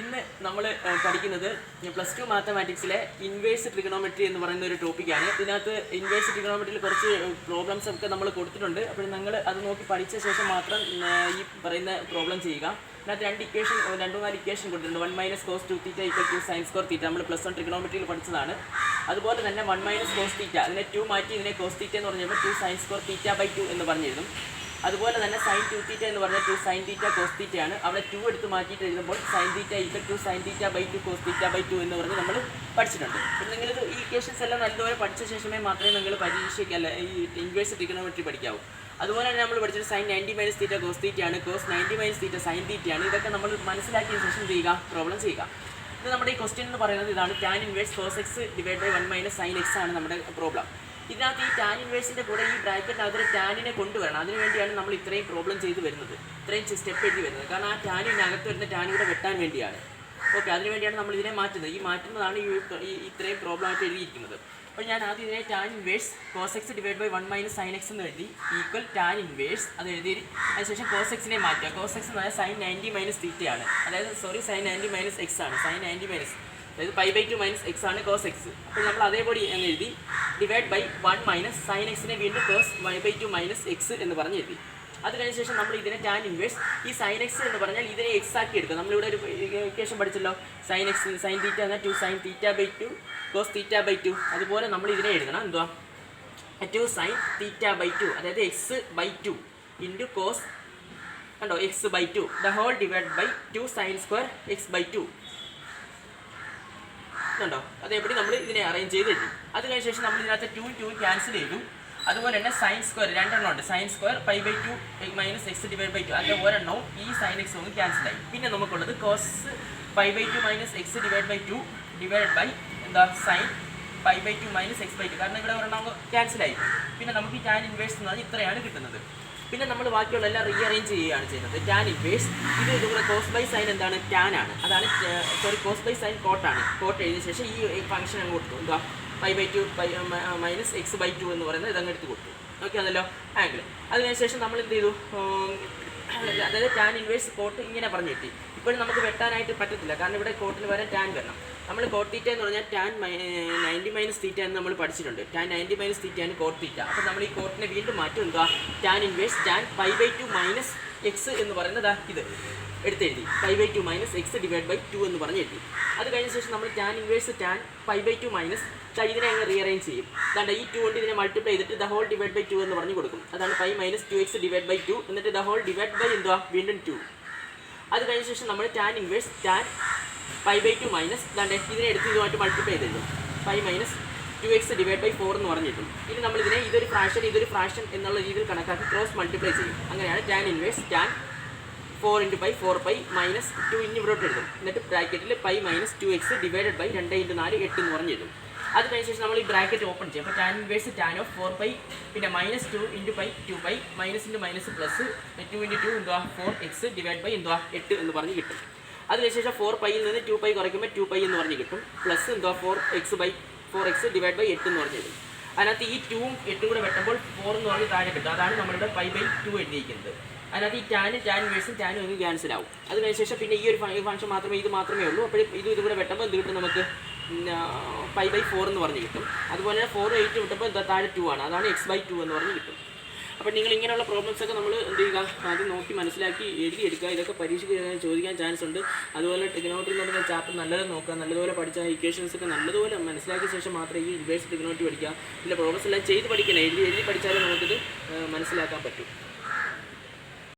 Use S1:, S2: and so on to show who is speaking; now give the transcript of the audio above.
S1: ഇന്ന് നമ്മൾ പഠിക്കുന്നത് +2 മാത്തമാറ്റിക്സിലെ ഇൻവേഴ്സ് ട്രിഗണോമെട്രി എന്ന് പറയുന്ന ഒരു ടോപ്പിക്കാണ്. ഇതിനകത്ത് ഇൻവേഴ്സ് ട്രിഗണോമെട്രിയിൽ കുറച്ച് പ്രോബ്ലംസ് ഒക്കെ നമ്മൾ കൊടുത്തിട്ടുണ്ട്. അപ്പോൾ നിങ്ങൾ അത് നോക്കി പഠിച്ച ശേഷം മാത്രം ഈ പറയുന്ന പ്രോബ്ലം ചെയ്യുക. ഇതിനകത്ത് രണ്ടു നാല് ഇക്വേഷൻ കൊടുത്തിട്ടുണ്ട്. 1 - cos 2θ = sin square θ നമ്മൾ +1 ട്രിഗണോമെട്രിയിൽ പഠിച്ചതാണ്. അതുപോലെ തന്നെ 1 - cos θ ഇതിനെ 2 മാറ്റി ഇതിനെ cos θ എന്ന് പറഞ്ഞപ്പോൾ 2 sin square θ/2 എന്ന് പറഞ്ഞിരുന്നു. അതുപോലെ തന്നെ sin 2θ എന്ന് പറഞ്ഞാൽ 2 sin θ cos θ ആണ്. അവിടെ 2 എടുത്ത് മാറ്റിയിട്ട് എഴുതുമ്പോൾ sin θ = 2 sin θ/2 cos θ/2 എന്ന് പറഞ്ഞ് നമ്മൾ പഠിച്ചിട്ടുണ്ട്. അപ്പോൾ നിങ്ങളിത് ഈ ഇക്വേഷൻസ് എല്ലാം നല്ലപോലെ പഠിച്ച ശേഷമേ മാത്രമേ നിങ്ങൾ പരീക്ഷയ്ക്കല്ല ഈ ഇൻവേഴ്സ് ട്രിഗണോമെട്രി പഠിക്കാവൂ. അതുപോലെ തന്നെ നമ്മൾ പഠിച്ചത് sin 90 - θ cos θ ആണ്, cos 90 - θ sin θ ആണ്. ഇതൊക്കെ നമ്മൾ മനസ്സിലാക്കിയ ശേഷം ചെയ്യുക, പ്രോബ്ലം ചെയ്യുക. ഇത് നമ്മുടെ ഈ ക്വസ്റ്റ്യൻ എന്ന് പറയുന്നത് ഇതാണ്. tan inverse cos x / 1 - sin x ആണ് നമ്മുടെ പ്രോബ്ലം. ഇതിനകത്ത് ഈ ടാൻ ഇൻവേഴ്സിൻ്റെ കൂടെ ഈ ബ്രാക്കറ്റിനകത്ത് ടാനിനെ കൊണ്ടുവരണം. അതിനുവേണ്ടിയാണ് നമ്മൾ ഇത്രയും പ്രോബ്ലം ചെയ്ത് വരുന്നത്, ഇത്രയും സ്റ്റെപ്പ് എഴുതി വരുന്നത്. കാരണം ആ ടാനിനകത്ത് വരുന്ന ടാനിവിടെ വെട്ടാൻ വേണ്ടിയാണ്. ഓക്കെ, അതിനുവേണ്ടിയാണ് നമ്മൾ ഇതിനെ മാറ്റുന്നത്. ഈ മാറ്റുന്നതാണ് ഈ ഇത്രയും പ്രോബ്ലമായിട്ട് എഴുതിയിരിക്കുന്നത്. അപ്പോൾ ഞാൻ ആദ്യം ഇതിനെ tan inverse cos x / 1 - sin x എന്ന് എഴുതി ഈക്വൽ ടാൻ ഇൻവേഴ്സ് അത് എഴുതി. അതിനുശേഷം cos x നെ മാറ്റുക. cos x എന്ന് പറഞ്ഞാൽ sin 90 - θ ആണ്. അതായത് sin 90 - x ആണ്. sin 90 അതായത് π/2 - x ആണ് cos x. അപ്പോൾ നമ്മൾ അതേപോലെ എന്ന് എഴുതി /1 - sin x നെ വീണ്ടും cos π/2 - x എന്ന് പറഞ്ഞ് എഴുതി. അത് കഴിഞ്ഞ ശേഷം നമ്മൾ ഇതിനെ ടാൻ ഇൻവേഴ്സ് ഈ sin x എന്ന് പറഞ്ഞാൽ ഇതിനെ x ആക്കി എടുക്കുക. നമ്മളിവിടെ ഒരു ഇക്വേഷൻ പഠിച്ചല്ലോ, sin θ എന്നാൽ 2 sin θ/2 cos θ/2. അതുപോലെ നമ്മൾ ഇതിനെ എഴുതണം എന്തുവാ 2 sin θ/2 അതായത് x/2 ഇൻറ്റു cos കണ്ടോ x/2 the whole divide by 2 sin square x/2 ണ്ടോ. അതേപടി നമ്മൾ ഇതിനെ അറേഞ്ച് ചെയ്ത് എഴുതി. അത് കഴിഞ്ഞ ശേഷം നമ്മൾ ഇതിനകത്ത് 2 ക്യാൻസൽ ചെയ്തു. അതുപോലെ തന്നെ sin സ്ക്വയർ രണ്ടെണ്ണം ഉണ്ട്. sin സ്ക്വയർ π/2 - x/2 അതിൻ്റെ ഒരെണ്ണവും ഈ sin x ഒന്ന് ക്യാൻസലായി. പിന്നെ നമുക്കുള്ളത് cos π/2 - x/2 ഡിവൈഡ് ബൈ എന്താ sin π/2 - x/2 കാരണം ഇവിടെ ഒരെണ്ണം ക്യാൻസലായി. പിന്നെ നമുക്ക് ഈ ടാൻ ഇൻവേഴ്സ് എന്ന് പറഞ്ഞാൽ ഇത്രയാണ് കിട്ടുന്നത്. പിന്നെ നമ്മൾ ബാക്കിയുള്ള എല്ലാം റീഅറേഞ്ച് ചെയ്യുകയാണ് ചെയ്യുന്നത്. ടാൻ ഇൻവേഴ്സ് ഇതുകൂടെ cos/sin എന്താണ് ടാൻ ആണ്. അതാണ് cos/sin കോട്ടാണ്. കോട്ട് എഴുതിയ ശേഷം ഈ ഫംഗ്ഷൻ അങ്ങ് കൊടുത്തു എന്താ π/2 - x/2 എന്ന് പറയുന്നത് ഇതങ്ങ് എടുത്ത് കൊടുത്തു. ഓക്കെ ആണല്ലോ ആംഗിൾ. അതിനുശേഷം നമ്മൾ എന്ത് ചെയ്തു, അതായത് ടാൻ ഇൻവേഴ്സ് കോട്ട് ഇങ്ങനെ പറഞ്ഞു കിട്ടി. ഇപ്പോഴും നമുക്ക് വെട്ടാനായിട്ട് പറ്റത്തില്ല, കാരണം ഇവിടെ കോട്ടിന് വരാൻ ടാൻ വരണം. നമ്മൾ കോട്ട് θ എന്ന് പറഞ്ഞാൽ ടാൻ 90 - θ എന്ന് നമ്മൾ പഠിച്ചിട്ടുണ്ട്. ടാൻ 90 - θ ആണ് കോട്ട് θ. അപ്പോൾ നമ്മൾ ഈ കോട്ടിനെ വീണ്ടും മാറ്റും എന്താ ടാൻ ഇൻവേഴ്സ് ടാൻ π/2 - x എന്ന് പറയുന്നത് ഇത് എടുത്തെഴുതി π/2 - x/2 എന്ന് പറഞ്ഞ് എഴുതി. അത് കഴിഞ്ഞ ശേഷം നമ്മൾ ടാൻ ഇൻവേഴ്സ് ടാൻ π/2 ഇതിനെ അങ്ങ് റീഅറേഞ്ച് ചെയ്യും. അതാണ്ട് ഈ 2 കൊണ്ട് ഇതിനെ മൾട്ടിപ്ലൈ ചെയ്തിട്ട് ദ ഹോൾ ഡിവൈഡ് ബൈ 2 എന്ന് പറഞ്ഞ് കൊടുക്കും. അതാണ് π - 2x/2 എന്നിട്ട് ദ ഹോൾ ഡിവൈഡ് ബൈ എന്തുവാ വീണ്ടും 2. അത് കഴിഞ്ഞ ശേഷം നമ്മൾ ടാൻ ഇൻവേഴ്സ് ടാൻ π/2 ദാണ്ട് ഇതിനെ എടുത്ത് ഇതുമായിട്ട് മൾട്ടിപ്ലൈ ചെയ്തിട്ടും π - 2x/4 എന്ന് പറഞ്ഞിട്ടും. ഇനി നമ്മൾ ഇതിനെ ഇതൊരു ഫ്രാക്ഷൻ എന്നുള്ള രീതിയിൽ കണക്കാക്കി ക്രോസ് മൾട്ടിപ്ലൈ ചെയ്യും. അങ്ങനെയാണ് ടാൻ ഇൻവേഴ്സ് ടാൻ 4 × π 4π - 2 ഇനി ഇവിടോട്ട് എഴുതും. എന്നിട്ട് ബ്രാക്കറ്റിൽ π - 2x ഡിവൈഡഡ് ബൈ 2 × 4 8 എന്ന് പറഞ്ഞ് എഴുതും. അത് കഴിഞ്ഞ ശേഷം നമ്മൾ ഈ ബ്രാക്കറ്റ് ഓപ്പൺ ചെയ്യും. അപ്പോൾ ടാൻ ഇൻവേഴ്സ് ടാൻ ഓഫ് 4π പിന്നെ -2 × π 2π -× പ്ലസ് 2 × 2 എന്തുവാ 4x ഡിവൈഡ് ബൈ എന്തുവാ 8 എന്ന് പറഞ്ഞ് കിട്ടും. അതിനുശേഷം 4πയിൽ നിന്ന് 2π കുറയ്ക്കുമ്പോൾ 2π എന്ന് പറഞ്ഞ് കിട്ടും. പ്ലസ് എന്തുവാ 4x ഡിവൈഡ് ബൈ 8 എന്ന് പറഞ്ഞ് കിട്ടും. അതിനകത്ത് ഈ 2ഉം 8ഉം കൂടെ വെട്ടുമ്പോൾ 4 എന്ന് പറഞ്ഞ് താഴെ കിട്ടും. അതാണ് നമ്മളുടെ π/2 എഴുതിയിരിക്കുന്നത്. അതിനകത്ത് ഈ ടാൻ ഇൻവേഴ്സും ടാനും ഒന്ന് ക്യാൻസൽ ആവും. അത് കഴിഞ്ഞ ശേഷം പിന്നെ ഈ ഒരു ഫംഗ്ഷൻ മാത്രമേ ഉള്ളൂ. അപ്പോൾ ഇത് കൂടെ വെട്ടുമ്പോൾ എന്ത് കിട്ടും നമുക്ക് π/4 എന്ന് പറഞ്ഞ് കിട്ടും. അതുപോലെ തന്നെ 4 8 വിട്ടപ്പോൾ താഴെ 2 ആണ്. അതാണ് x/2 എന്ന് പറഞ്ഞ് കിട്ടും. അപ്പോൾ നിങ്ങൾ ഇങ്ങനെയുള്ള പ്രോബ്ലംസൊക്കെ നമ്മൾ എന്ത് ചെയ്യുക, അത് നോക്കി മനസ്സിലാക്കി എഴുതിയെടുക്കുക. ഇതൊക്കെ പരീക്ഷയ്ക്ക് ചോദിക്കാൻ ചാൻസ് ഉണ്ട്. അതുപോലെ ട്രിഗണോമെട്രി എന്ന് പറയുന്ന ചാപ്റ്റർ നല്ലത് നോക്കുക. നല്ലതുപോലെ പഠിച്ച ഇക്വേഷൻസ് ഒക്കെ നല്ലതുപോലെ മനസ്സിലാക്കിയ ശേഷം മാത്രമേ ഈ ഇൻവേഴ്സ് ട്രിഗണോമെട്രി പഠിക്കുക. ഇതിൻ്റെ പ്രോബ്ലംസ് എല്ലാം ചെയ്ത് പഠിക്കണം. എഴുതി പഠിച്ചാലേ നമുക്കിത് മനസ്സിലാക്കാൻ പറ്റും.